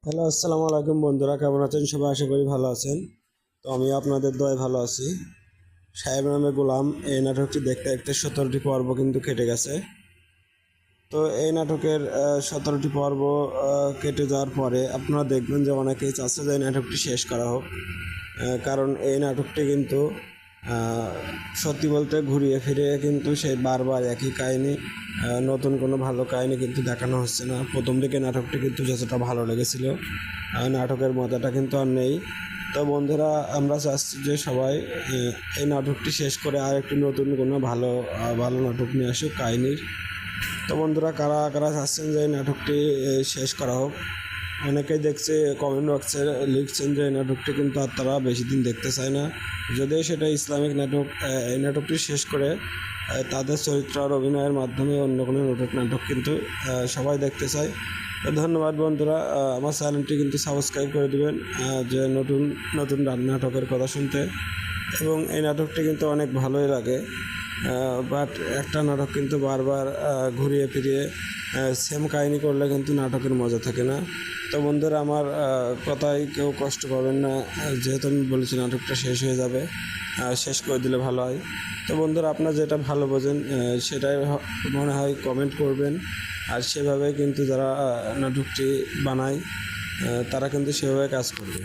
Hello, আসসালামু আলাইকুম বন্ধুরা, কেমন আছেন সবাই? আশা করি ভালো আছেন। তো আমি আপনাদের দয়ায় ভালো আছি। সাহেব নামে গোলাম এই নাটকটি দেখতে দেখতে 17টি পর্ব কিন্তু কেটে গেছে। তো এই নাটকের 17টি পর্ব কেটে যাওয়ার পরে আপনারা দেখবেন যে অনেকেই চাচ্ছে যে এই নাটকটি শেষ করা হোক। কারণ এই নাটকটি কিন্তু আহ, সত্যি বলতে ঘুরিয়ে ফিরিয়ে কিন্তু সেই বারবার একই কাহিনী, নতুন কোনো ভালো কাহিনী কিন্তু দেখানো হচ্ছে না। প্রথম দিকে নাটকটি কিন্তু যতটা ভালো লেগেছিল, নাটকের মজাটা কিন্তু আর নেই। তো বন্ধুরা, আমরা চাচ্ছি যে সবাই এই নাটকটি শেষ করে আর একটি নতুন কোনো ভালো ভালো নাটক নিয়ে আসুক কাহিনীর। তো বন্ধুরা, কারা কারা চাচ্ছেন যে এই নাটকটি শেষ করা হোক? অনেকেই দেখছে কমেন্ট বক্সে লিখছেন যে এই নাটকটি কিন্তু আর তারা বেশি দিন দেখতে চায় না, যদিও সেটা ইসলামিক নাটক। এই নাটকটি শেষ করে তাদের চরিত্র আর অভিনয়ের মাধ্যমে অন্য কোনো নাটক কিন্তু সবাই দেখতে চায়। তো ধন্যবাদ বন্ধুরা, আমার চ্যানেলটি কিন্তু সাবস্ক্রাইব করে দেবেন যে নতুন নতুন নাটকের কথা শুনতে। এবং এই নাটকটি কিন্তু অনেক ভালোই লাগে, বাট একটা নাটক কিন্তু বারবার ঘুরিয়ে ফিরিয়ে সেম কাহিনী করলে কিন্তু নাটকের মজা থাকে না। তো বন্ধুরা, আমার কথায় কেউ কষ্ট পাবেন না, যেহেতু আমি বলেছি নাটকটা শেষ হয়ে যাবে, শেষ করে দিলে ভালো হয়। তো বন্ধুরা, আপনারা যেটা ভালো বোঝেন সেটাই মনে হয় কমেন্ট করবেন। আর সেভাবে কিন্তু যারা নাটকটি বানায় তারা কিন্তু সেভাবে কাজ করবে।